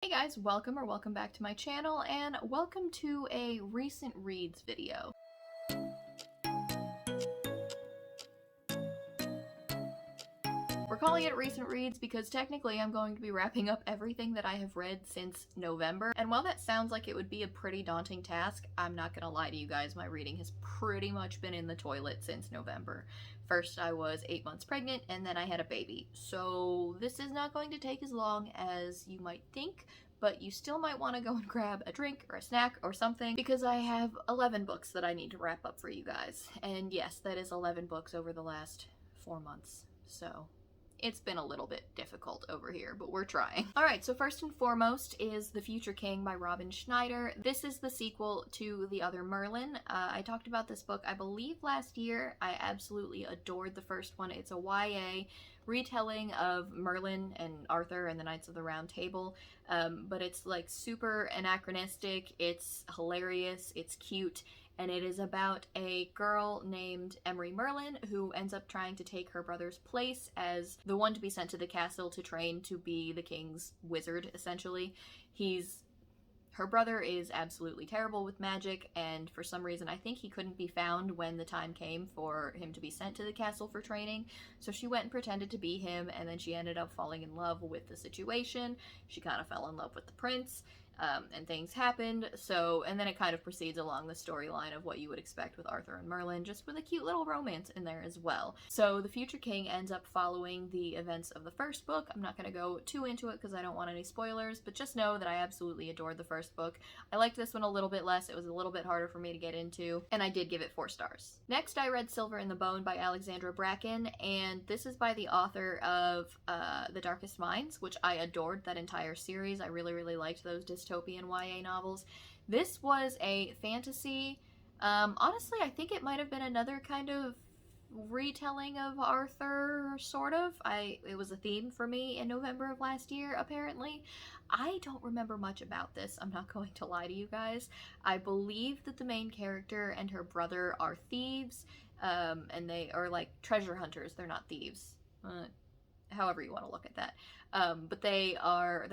Hey guys, welcome back to my channel, and welcome to a recent reads video. We're calling it recent reads because technically I'm going to be wrapping up everything that I have read since November, and while that sounds like it would be a pretty daunting task, I'm not gonna lie to you guys, my reading has pretty much been in the toilet since November. First I was 8 months pregnant, and then I had a baby, so this is not going to take as long as you might think, but you still might want to go and grab a drink or a snack or something because I have 11 books that I need to wrap up for you guys. And yes, that is 11 books over the last 4 months. So it's been a little bit difficult over here, but we're trying. Alright, so first and foremost is The Future King by Robin Schneider. This is the sequel to The Other Merlin. I talked about this book, I believe, last year. I absolutely adored the first one. It's a YA retelling of Merlin and Arthur and the Knights of the Round Table, but it's like super anachronistic, it's hilarious, it's cute, and it is about a girl named Emery Merlin who ends up trying to take her brother's place as the one to be sent to the castle to train to be the king's wizard, essentially. Her brother is absolutely terrible with magic, and for some reason I think he couldn't be found when the time came for him to be sent to the castle for training, so she went and pretended to be him, and then she ended up falling in love with the situation. She kind of fell in love with the prince, and things happened, and then it kind of proceeds along the storyline of what you would expect with Arthur and Merlin, just with a cute little romance in there as well. So The Future King ends up following the events of the first book. I'm not going to go too into it because I don't want any spoilers, but just know that I absolutely adored the first book. I liked this one a little bit less. It was a little bit harder for me to get into, and I did give it 4 stars. Next, I read Silver in the Bone by Alexandra Bracken, and this is by the author of The Darkest Minds, which I adored that entire series. I really liked those dystopian YA novels. This was a fantasy. Honestly, I think it might have been another kind of retelling of Arthur, sort of. It was a theme for me in November of last year, apparently. I don't remember much about this, I'm not going to lie to you guys. I believe that the main character and her brother are thieves, and they are like treasure hunters. They're not thieves. However you want to look at that. But they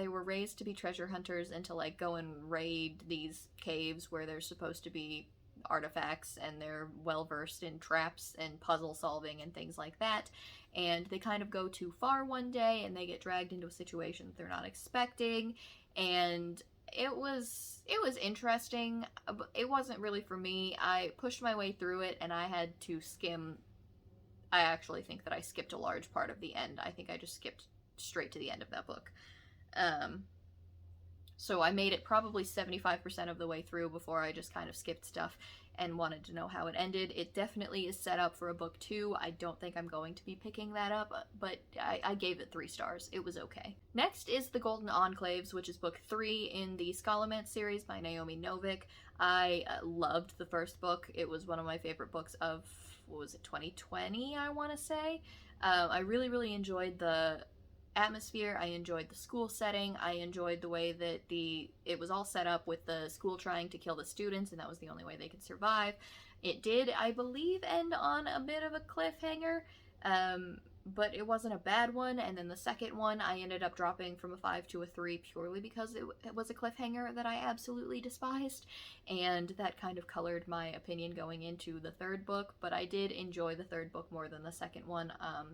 were raised to be treasure hunters and to like go and raid these caves where there's supposed to be artifacts, and they're well versed in traps and puzzle solving and things like that. And they kind of go too far one day and they get dragged into a situation that they're not expecting, and it was interesting, but it wasn't really for me. I pushed my way through it and I had to skim. I actually think that I skipped a large part of the end. I think I just skipped straight to the end of that book. So I made it probably 75% of the way through before I just kind of skipped stuff and wanted to know how it ended. It definitely is set up for a book 2. I don't think I'm going to be picking that up, but I gave it 3 stars. It was okay. Next is The Golden Enclaves, which is book 3 in the Scholomance series by Naomi Novik. I loved the first book. It was one of my favorite books of, what was it, 2020, I want to say. I really enjoyed the atmosphere. I enjoyed the school setting. I enjoyed the way that it was all set up with the school trying to kill the students, and that was the only way they could survive. It did, I believe, end on a bit of a cliffhanger, but it wasn't a bad one. And then the second one, I ended up dropping from a 5 to a 3 purely because it was a cliffhanger that I absolutely despised, and that kind of colored my opinion going into the third book. But I did enjoy the third book more than the second one.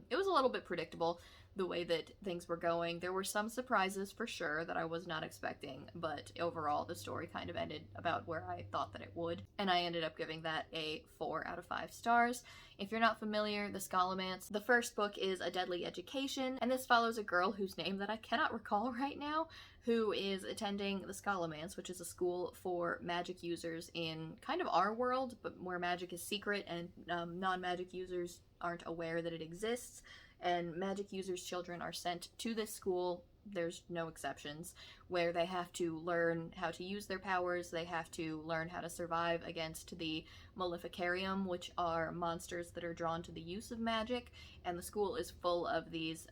It was a little bit predictable, the way that things were going. There were some surprises for sure that I was not expecting, but overall the story kind of ended about where I thought that it would, and I ended up giving that a 4 out of 5 stars. If you're not familiar, the Scholomance, the first book is A Deadly Education, and this follows a girl whose name that I cannot recall right now, who is attending the Scholomance, which is a school for magic users in kind of our world, but where magic is secret and non-magic users aren't aware that it exists. And magic users' children are sent to this school, there's no exceptions, where they have to learn how to use their powers, they have to learn how to survive against the Maleficarium, which are monsters that are drawn to the use of magic, and the school is full of these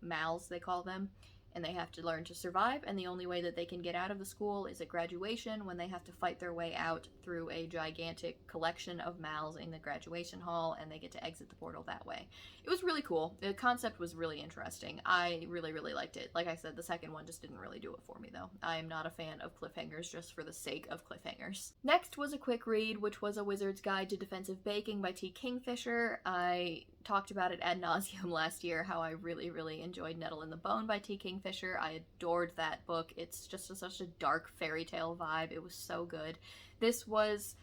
mals, they call them, and they have to learn to survive, and the only way that they can get out of the school is at graduation, when they have to fight their way out through a gigantic collection of mals in the graduation hall, and they get to exit the portal that way. It was really cool. The concept was really interesting. I really, really liked it. Like I said, the second one just didn't really do it for me, though. I am not a fan of cliffhangers just for the sake of cliffhangers. Next was a quick read, which was A Wizard's Guide to Defensive Baking by T. Kingfisher. I talked about it ad nauseum last year, how I really, really enjoyed Nettle in the Bone by T. Kingfisher. I adored that book. It's just such a dark fairy tale vibe. It was so good. This was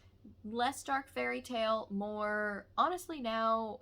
less dark fairy tale, more, honestly now,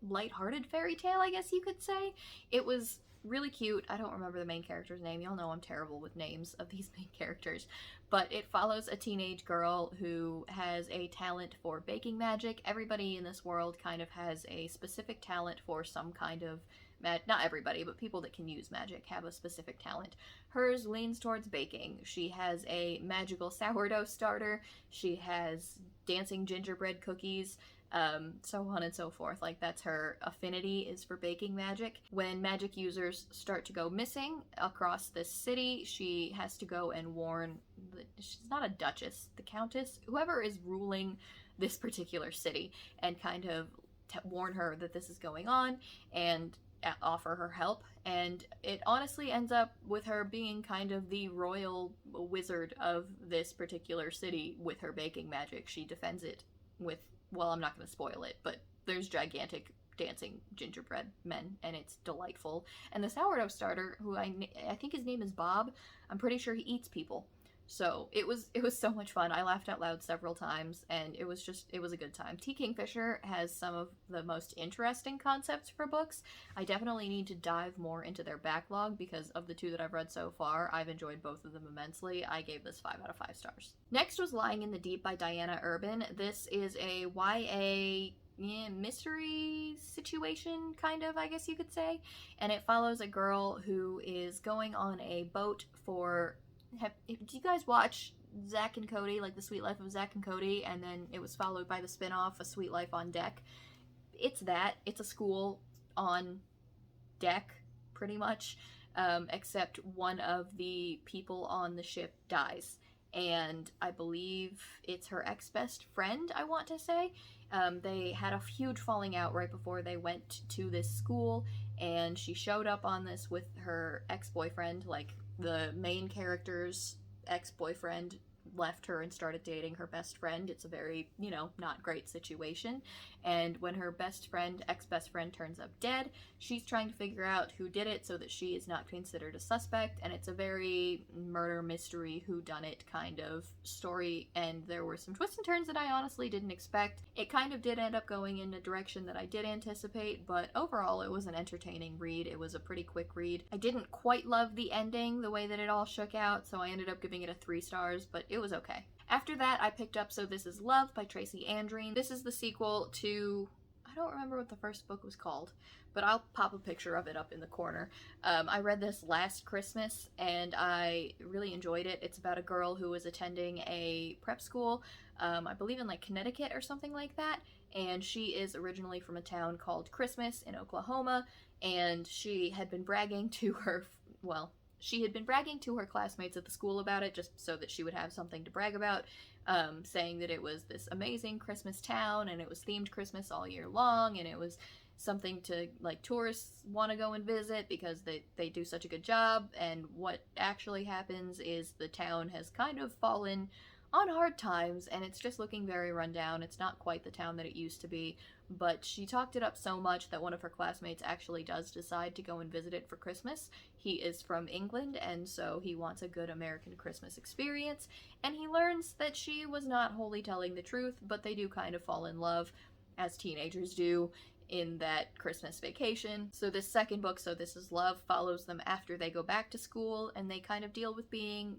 lighthearted fairy tale, I guess you could say. It was really cute. I don't remember the main character's name. Y'all know I'm terrible with names of these main characters. But it follows a teenage girl who has a talent for baking magic. Everybody in this world kind of has a specific talent for some kind of not everybody, but people that can use magic have a specific talent. Hers leans towards baking. She has a magical sourdough starter. She has dancing gingerbread cookies. So on and so forth. Like, that's her affinity, is for baking magic. When magic users start to go missing across this city, she has to go and warn, she's not a duchess, the countess, whoever is ruling this particular city, and kind of warn her that this is going on and offer her help. And it honestly ends up with her being kind of the royal wizard of this particular city with her baking magic. She defends it with, well, I'm not going to spoil it, but there's gigantic dancing gingerbread men, and it's delightful. And the sourdough starter, who I think his name is Bob, I'm pretty sure he eats people. So it was so much fun. I laughed out loud several times, and it was a good time. T. Kingfisher has some of the most interesting concepts for books. I definitely need to dive more into their backlog, because of the two that I've read so far, I've enjoyed both of them immensely. I gave this 5 out of 5 stars. Next was Lying in the Deep by Diana Urban. This is a YA mystery situation, kind of, I guess you could say. And it follows a girl who is going on a boat for... do you guys watch Zack and Cody, like The Sweet Life of Zack and Cody, and then it was followed by the spin-off A Sweet Life on Deck? It's that. It's a school on deck, pretty much, except one of the people on the ship dies. And I believe it's her ex-best friend, I want to say. They had a huge falling out right before they went to this school, and she showed up on this with her ex-boyfriend, like, the main character's ex-boyfriend left her and started dating her best friend. It's a very, not great situation. And when her ex-best friend turns up dead, she's trying to figure out who did it so that she is not considered a suspect. And it's a very murder mystery whodunit kind of story. And there were some twists and turns that I honestly didn't expect. It kind of did end up going in a direction that I did anticipate, but overall it was an entertaining read. It was a pretty quick read. I didn't quite love the ending, the way that it all shook out, so I ended up giving it 3 stars, but it was okay. After that, I picked up So This Is Love by Tracy Andreen. This is the sequel to, I don't remember what the first book was called, but I'll pop a picture of it up in the corner. I read this last Christmas, and I really enjoyed it. It's about a girl who was attending a prep school, I believe in like Connecticut or something like that, and she is originally from a town called Christmas in Oklahoma, and she had been bragging to her, classmates at the school about it, just so that she would have something to brag about, saying that it was this amazing Christmas town, and it was themed Christmas all year long, and it was something to, like, tourists want to go and visit because they do such a good job. And what actually happens is the town has kind of fallen on hard times, and it's just looking very run down. It's not quite the town that it used to be, but she talked it up so much that one of her classmates actually does decide to go and visit it for Christmas. He is from England, and so he wants a good American Christmas experience, and he learns that she was not wholly telling the truth, but they do kind of fall in love, as teenagers do, in that Christmas vacation. So this second book, So This Is Love, follows them after they go back to school, and they kind of deal with being,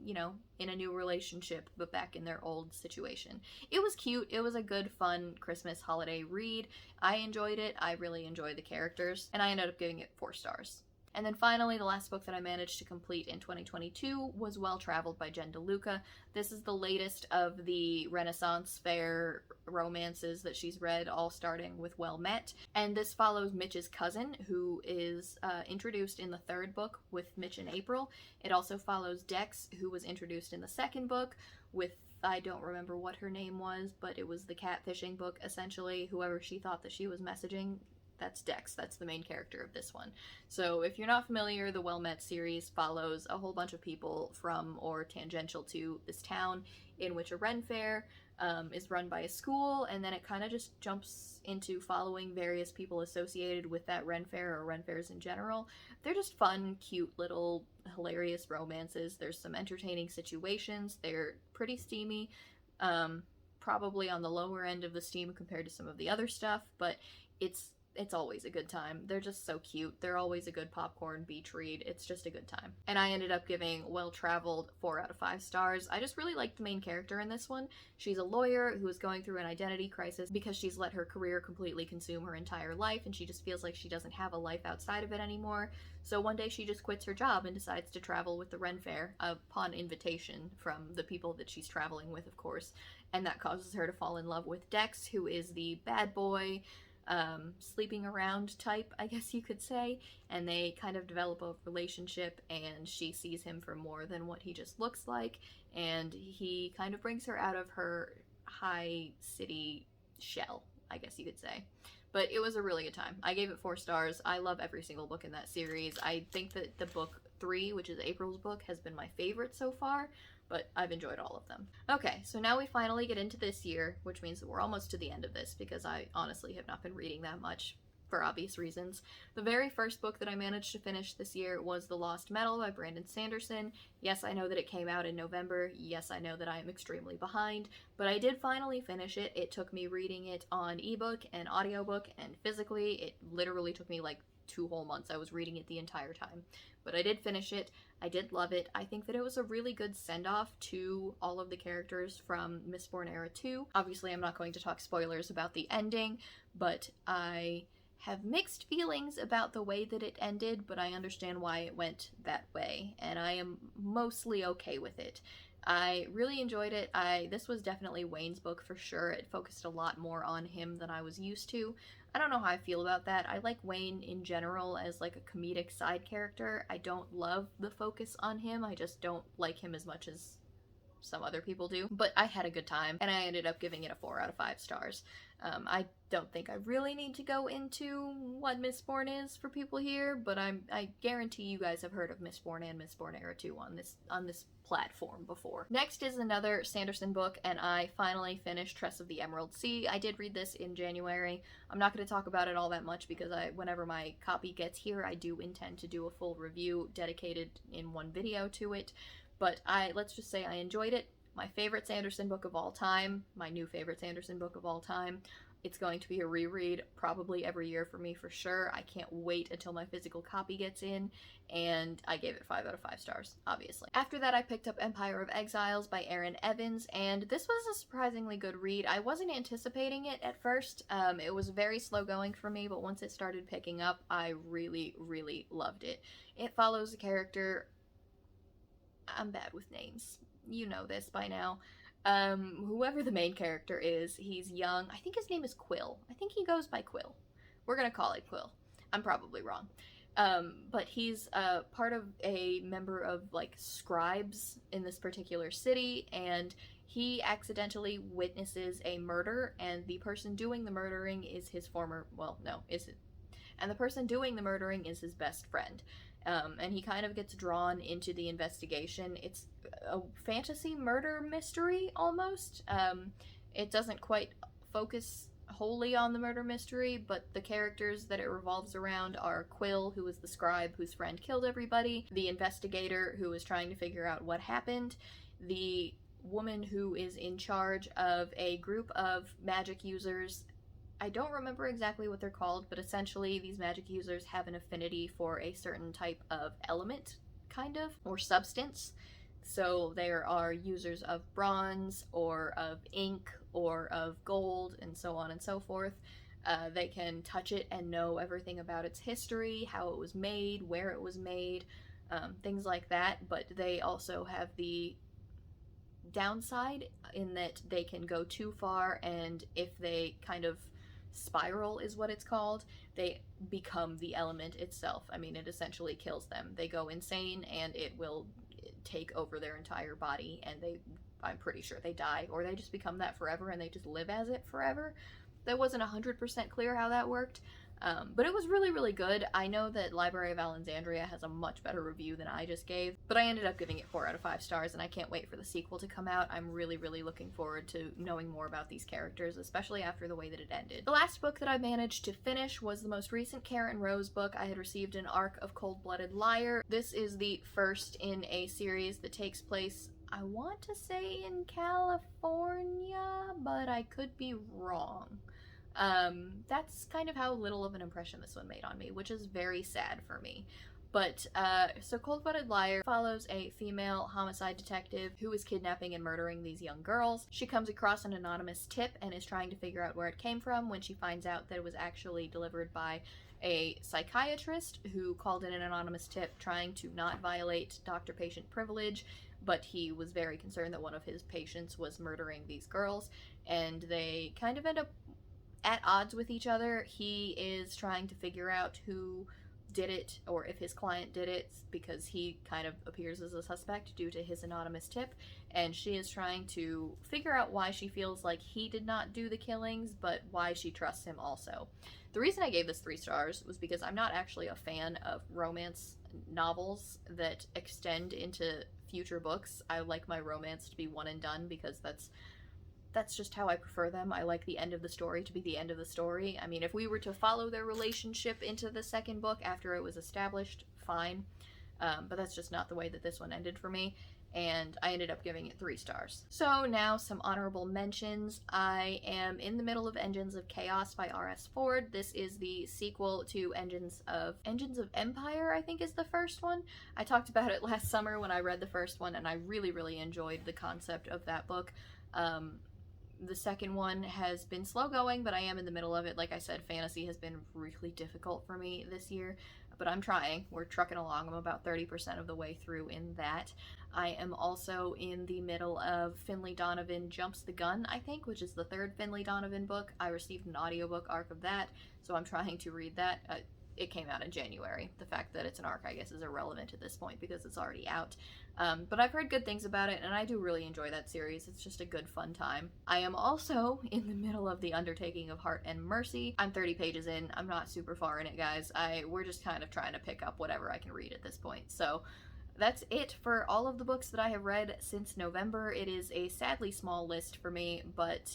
in a new relationship, but back in their old situation. It was cute. It was a good, fun Christmas holiday read. I enjoyed it. I really enjoyed the characters, and I ended up giving it 4 stars. And then finally, the last book that I managed to complete in 2022 was Well Traveled by Jen DeLuca. This is the latest of the Renaissance fair romances that she's read, all starting with Well Met. And this follows Mitch's cousin, who is introduced in the third book with Mitch and April. It also follows Dex, who was introduced in the second book with, I don't remember what her name was, but it was the catfishing book, essentially. Whoever she thought that she was messaging, that's Dex. That's the main character of this one. So if you're not familiar, the Well Met series follows a whole bunch of people from or tangential to this town in which a Ren Fair is run by a school, and then it kind of just jumps into following various people associated with that Ren Fair or Ren Fairs in general. They're just fun, cute, little, hilarious romances. There's some entertaining situations. They're pretty steamy. Probably on the lower end of the steam compared to some of the other stuff, but it's always a good time. They're just so cute. They're always a good popcorn beach read. It's just a good time. And I ended up giving Well Traveled 4 out of 5 stars. I just really liked the main character in this one. She's a lawyer who is going through an identity crisis because she's let her career completely consume her entire life, and she just feels like she doesn't have a life outside of it anymore. So one day she just quits her job and decides to travel with the Ren Fair upon invitation from the people that she's traveling with, of course. And that causes her to fall in love with Dex, who is the bad boy, sleeping around type, I guess you could say, and they kind of develop a relationship, and she sees him for more than what he just looks like, and he kind of brings her out of her high city shell, I guess you could say. But it was a really good time. I gave it 4 stars. I love every single book in that series. I think that the book 3, which is April's book, has been my favorite so far, but I've enjoyed all of them. Okay, so now we finally get into this year, which means that we're almost to the end of this because I honestly have not been reading that much for obvious reasons. The very first book that I managed to finish this year was The Lost Metal by Brandon Sanderson. Yes, I know that it came out in November. Yes, I know that I am extremely behind, but I did finally finish it. It took me reading it on ebook and audiobook and physically. It literally took me like 2 whole months. I was reading it the entire time. But I did finish it. I did love it. I think that it was a really good send-off to all of the characters from Mistborn Era 2. Obviously, I'm not going to talk spoilers about the ending, but I have mixed feelings about the way that it ended, but I understand why it went that way, and I am mostly okay with it. I really enjoyed it. This was definitely Wayne's book for sure. It focused a lot more on him than I was used to. I don't know how I feel about that. I like Wayne in general as like a comedic side character. I don't love the focus on him. I just don't like him as much as some other people do. But I had a good time, and I ended up giving it a 4 out of 5 stars. I don't think I really need to go into what Mistborn is for people here, but I guarantee you guys have heard of Mistborn and Mistborn Era 2 on this platform before. Next is another Sanderson book, and I finally finished Tress of the Emerald Sea. I did read this in January. I'm not going to talk about it all that much because whenever my copy gets here, I do intend to do a full review dedicated in one video to it. But let's just say I enjoyed it. My favorite Sanderson book of all time. My new favorite Sanderson book of all time. It's going to be a reread probably every year for me for sure. I can't wait until my physical copy gets in, and I gave it 5 out of 5 stars, obviously. After that, I picked up Empire of Exiles by Aaron Evans, and this was a surprisingly good read. I wasn't anticipating it at first. It was very slow going for me, but once it started picking up, I really, really loved it. It follows a character... I'm bad with names. You know this by now. Whoever the main character is, he's young. I think his name is Quill. I think he goes by Quill. We're gonna call it Quill. I'm probably wrong. But he's part of a member of, like, scribes in this particular city, and he accidentally witnesses a murder, and the person doing the murdering is his former, well, no, and the person doing the murdering is his best friend. And he kind of gets drawn into the investigation. It's a fantasy murder mystery, almost. It doesn't quite focus wholly on the murder mystery, but the characters that it revolves around are Quill, who is the scribe whose friend killed everybody, the investigator who is trying to figure out what happened, the woman who is in charge of a group of magic users. I don't remember exactly what they're called, but essentially these magic users have an affinity for a certain type of element, kind of, or substance. So there are users of bronze, or of ink, or of gold, and so on and so forth. They can touch it and know everything about its history, how it was made, where it was made, things like that, but they also have the downside in that they can go too far, and if they kind of spiral is what it's called, they become the element itself. I mean, it essentially kills them. They go insane and it will take over their entire body, and I'm pretty sure they die, or they just become that forever and they just live as it forever. That wasn't 100% clear how that worked, but it was really, really good. I know that Library of Alexandria has a much better review than I just gave, but I ended up giving it 4 out of 5 stars, and I can't wait for the sequel to come out. I'm really, really looking forward to knowing more about these characters, especially after the way that it ended. The last book that I managed to finish was the most recent Karen Rose book. I had received an arc of Cold-Blooded Liar. This is the first in a series that takes place, I want to say, in California, but I could be wrong. That's kind of how little of an impression this one made on me, which is very sad for me. But, so Cold-Blooded Liar follows a female homicide detective who is kidnapping and murdering these young girls. She comes across an anonymous tip and is trying to figure out where it came from when she finds out that it was actually delivered by a psychiatrist who called in an anonymous tip trying to not violate doctor-patient privilege, but he was very concerned that one of his patients was murdering these girls, and they kind of end up at odds with each other. He is trying to figure out who did it, or if his client did it, because he kind of appears as a suspect due to his anonymous tip, and she is trying to figure out why she feels like he did not do the killings, but why she trusts him also. The reason I gave this 3 stars was because I'm not actually a fan of romance novels that extend into future books. I like my romance to be one and done, because that's just how I prefer them. I like the end of the story to be the end of the story. I mean, if we were to follow their relationship into the second book after it was established, fine. But that's just not the way that this one ended for me, and I ended up giving it 3 stars. So now some honorable mentions. I am in the middle of Engines of Chaos by R.S. Ford. This is the sequel to Engines of Empire, I think is the first one. I talked about it last summer when I read the first one, and I really, really enjoyed the concept of that book. The second one has been slow going, but I am in the middle of it. Like I said, fantasy has been really difficult for me this year, but I'm trying. We're trucking along. I'm about 30% of the way through in that. I am also in the middle of Finley Donovan Jumps the Gun, I think, which is the 3rd Finley Donovan book. I received an audiobook arc of that, so I'm trying to read that. It came out in January. The fact that it's an arc, I guess, is irrelevant at this point because it's already out. But I've heard good things about it, and I do really enjoy that series. It's just a good, fun time. I am also in the middle of The Undertaking of Heart and Mercy. I'm 30 pages in. I'm not super far in it, guys. We're just kind of trying to pick up whatever I can read at this point. So that's it for all of the books that I have read since November. It is a sadly small list for me, but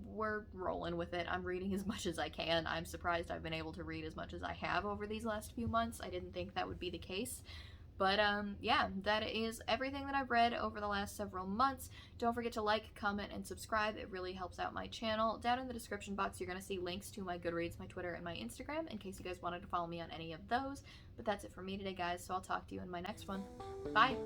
we're rolling with it. I'm reading as much as I can. I'm surprised I've been able to read as much as I have over these last few months. I didn't think that would be the case. But yeah, that is everything that I've read over the last several months. Don't forget to like, comment, and subscribe. It really helps out my channel. Down in the description box, you're going to see links to my Goodreads, my Twitter, and my Instagram in case you guys wanted to follow me on any of those. But that's it for me today, guys, so I'll talk to you in my next one. Bye!